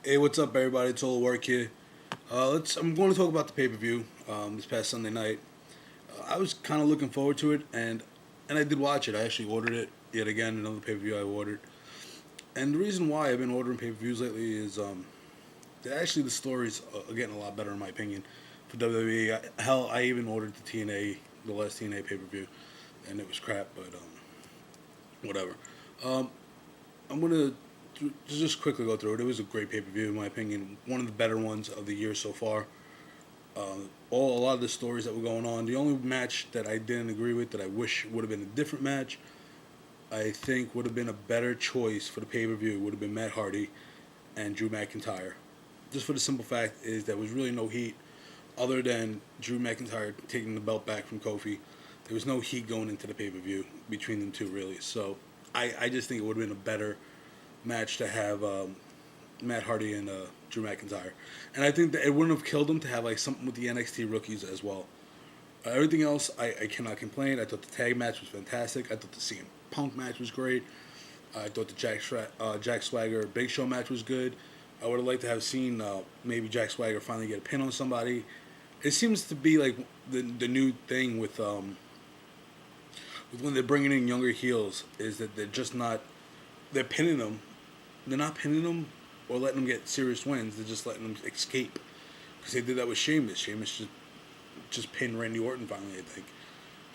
Hey, what's up, everybody? It's Old Work here. I'm going to talk about the pay per view this past Sunday night. I was kind of looking forward to it, and I did watch it. I actually ordered it yet again. Another pay per view I ordered, and the reason why I've been ordering pay per views lately is that actually the stories are getting a lot better in my opinion for WWE. Hell, I even ordered the TNA, the last TNA pay per view, and it was crap. But whatever. Um, I'm gonna just quickly go through it. It was a great pay per view in my opinion. One of the better ones of the year so far. A lot of the stories that were going on. The only match that I didn't agree with, that I wish would have been a different match, I think would have been a better choice for the pay per view would have been Matt Hardy and Drew McIntyre. Just for the simple fact is there was really no heat other than Drew McIntyre taking the belt back from Kofi. There was no heat going into the pay per view between them two really. So I just think it would have been a better match to have Matt Hardy and Drew McIntyre, and I think that it wouldn't have killed them to have like something with the NXT rookies as well. Everything else, I cannot complain. I thought the tag match was fantastic. I thought the CM Punk match was great. I thought the Jack Swagger Big Show match was good. I would have liked to have seen maybe Jack Swagger finally get a pin on somebody. It seems to be like the new thing with when they're bringing in younger heels is that they're pinning them. They're not pinning them or letting them get serious wins. They're just letting them escape. Because they did that with Sheamus. Sheamus just pinned Randy Orton finally, I think.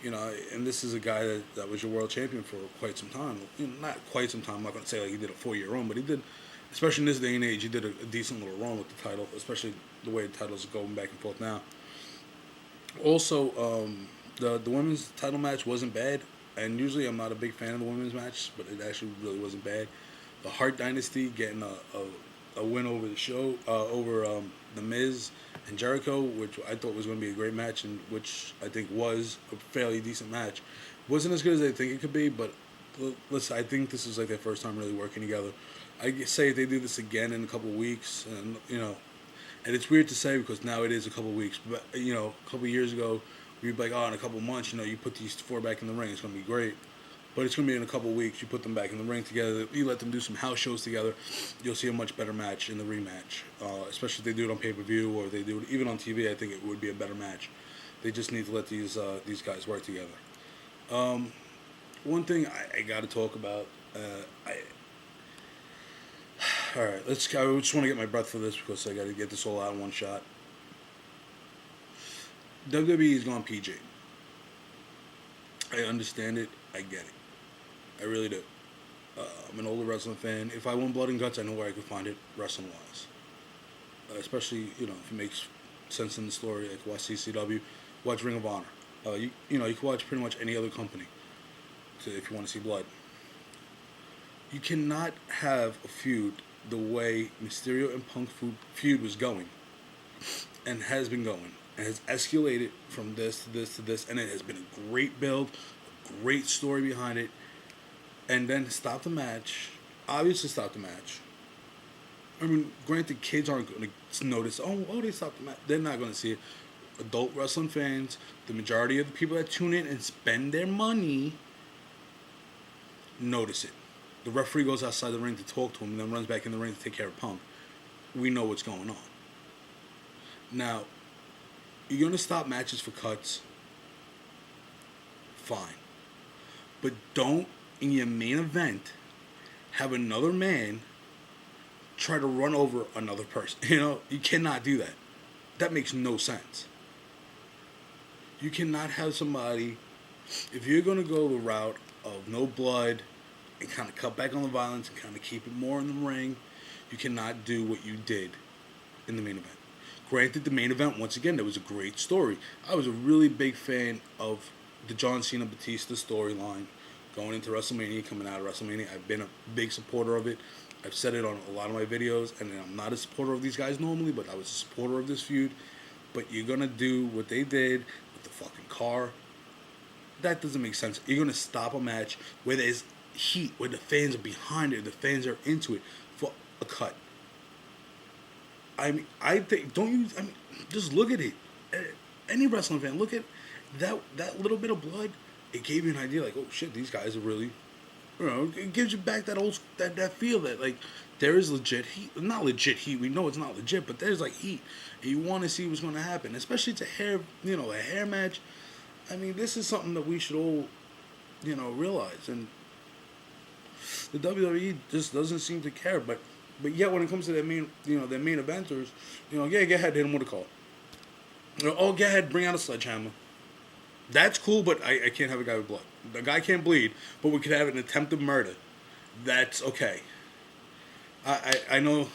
And this is a guy that was your world champion for quite some time. Not quite some time. I'm not going to say like he did a 4-year run, but he did, especially in this day and age, he did a decent little run with the title, especially the way the titles are going back and forth now. Also, the women's title match wasn't bad, and usually I'm not a big fan of the women's match, but it actually really wasn't bad. The Hart Dynasty getting a win over the show over the Miz and Jericho, which I thought was going to be a great match, and which I think was a fairly decent match. Wasn't as good as I think it could be, but listen, I think this is like their first time really working together. I say if they do this again in a couple of weeks, and it's weird to say because now it is a couple of weeks, but a couple of years ago, we'd be like, oh, in a couple of months, you put these four back in the ring, it's going to be great. But it's going to be in a couple of weeks. You put them back in the ring together. You let them do some house shows together. You'll see a much better match in the rematch. Especially if they do it on pay-per-view or if they do it even on TV. I think it would be a better match. They just need to let these guys work together. One thing I got to talk about. All right, I just want to get my breath for this because I got to get this all out in one shot. WWE has gone PG. I understand it. I get it. I really do. I'm an older wrestling fan. If I want blood and guts, I know where I could find it wrestling wise. Especially if it makes sense in the story, like watch CCW, watch Ring of Honor. You can watch pretty much any other company if you want to see blood. You cannot have a feud the way Mysterio and Punk feud was going, and has been going, and has escalated from this to this to this, and it has been a great build, a great story behind it, and then stop the match. Obviously, stop the match. I mean, granted, kids aren't going to notice. Oh, they stopped the match. They're not going to see it. Adult wrestling fans, the majority of the people that tune in and spend their money, notice it. The referee goes outside the ring to talk to him, and then runs back in the ring to take care of Punk. We know what's going on. Now, you're going to stop matches for cuts. Fine. But don't, in your main event, have another man try to run over another person. You cannot do that. That makes no sense. You cannot have somebody, if you're going to go the route of no blood and kind of cut back on the violence and kind of keep it more in the ring, you cannot do what you did in the main event. Granted, the main event, once again, there was a great story. I was a really big fan of the John Cena Batista storyline going into WrestleMania, coming out of WrestleMania. I've been a big supporter of it. I've said it on a lot of my videos, and I'm not a supporter of these guys normally, but I was a supporter of this feud. But you're going to do what they did with the fucking car. That doesn't make sense. You're going to stop a match where there's heat, where the fans are behind it, the fans are into it, for a cut. I mean, just look at it. Any wrestling fan, look at that little bit of blood. It gave you an idea, like, oh shit, these guys are really You know, it gives you back that old that feel that like there is legit heat, not legit heat. We know it's not legit, but there's like heat, and you want to see what's going to happen. Especially to a hair match. I mean, this is something that we should all, realize. And the WWE just doesn't seem to care. But yet when it comes to their main eventers, yeah, go ahead, hit them with a call. Oh, go ahead, bring out a sledgehammer. That's cool, but I can't have a guy with blood. The guy can't bleed, but we could have an attempted murder. That's okay. I know.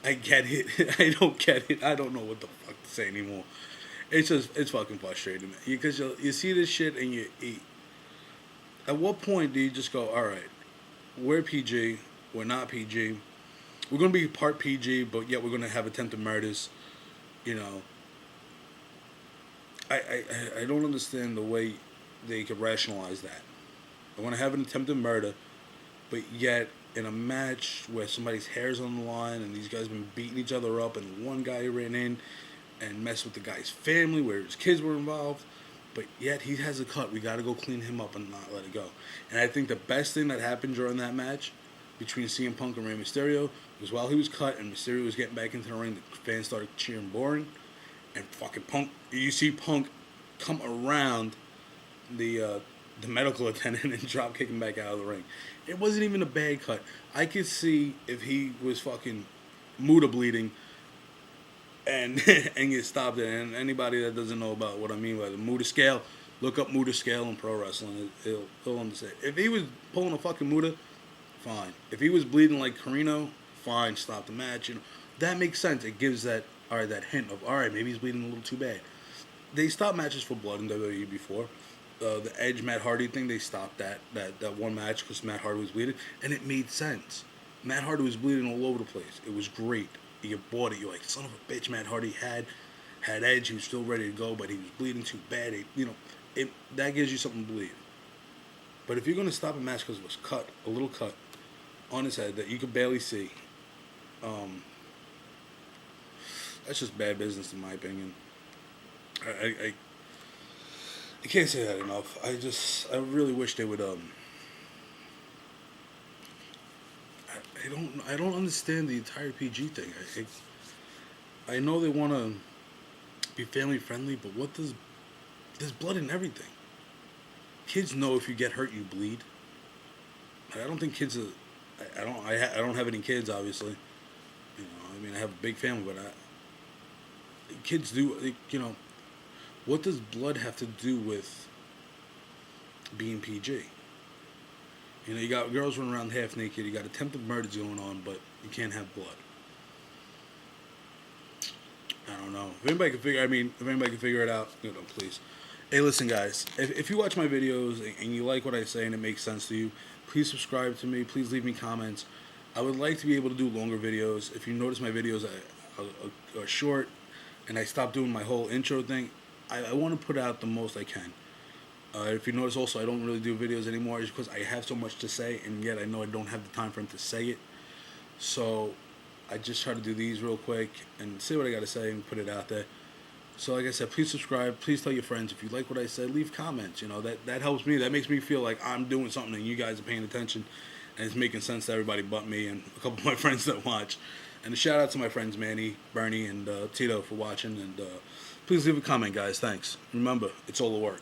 I get it. I don't get it. I don't know what the fuck to say anymore. It's fucking frustrating, man. Because you see this shit and you eat. At what point do you just go, all right, we're PG, we're not PG, we're gonna be part PG, but yet we're gonna have attempted murders, you know. I don't understand the way they could rationalize that. I want to have an attempted murder, but yet in a match where somebody's hair's on the line and these guys been beating each other up and one guy ran in and messed with the guy's family where his kids were involved, but yet he has a cut. We got to go clean him up and not let it go. And I think the best thing that happened during that match between CM Punk and Rey Mysterio was while he was cut and Mysterio was getting back into the ring, the fans started cheering boring. And fucking Punk, you see Punk come around the medical attendant and drop kick him back out of the ring. It wasn't even a bad cut. I could see if he was fucking Muda bleeding and and get stopped there. And anybody that doesn't know about what I mean by the Muda scale, look up Muda scale in pro wrestling. He'll understand. If he was pulling a fucking Muda, fine. If he was bleeding like Carino, fine. Stop the match. That makes sense. It gives that hint of maybe he's bleeding a little too bad. They stopped matches for blood in WWE before. The Edge Matt Hardy thing, they stopped that one match because Matt Hardy was bleeding, and it made sense. Matt Hardy was bleeding all over the place. It was great. You bought it. You're like, son of a bitch. Matt Hardy had Edge. He was still ready to go, but he was bleeding too bad. That gives you something to believe. But if you're gonna stop a match because it was a little cut on his head that you could barely see, that's just bad business in my opinion. I can't say that enough. I really wish they would I don't understand the entire PG thing. I know they want to be family friendly, but there's blood in everything. Kids know if you get hurt you bleed. I don't think kids are. I don't have any kids, obviously. I mean I have a big family, but kids do. What does blood have to do with being PG? You got girls running around half naked. You got attempted murders going on, but you can't have blood. I don't know. If anybody can figure it out, please. Hey, listen, guys. If you watch my videos and you like what I say and it makes sense to you, please subscribe to me. Please leave me comments. I would like to be able to do longer videos. If you notice my videos are short, and I stopped doing my whole intro thing, I want to put out the most I can. If you notice also, I don't really do videos anymore just because I have so much to say, and yet I know I don't have the time for him to say it. So I just try to do these real quick and say what I got to say and put it out there. So like I said, please subscribe. Please tell your friends. If you like what I said, leave comments. That helps me. That makes me feel like I'm doing something and you guys are paying attention. And it's making sense to everybody but me and a couple of my friends that watch. And a shout out to my friends Manny, Bernie, and Tito for watching. And please leave a comment, guys. Thanks. Remember, it's all the work.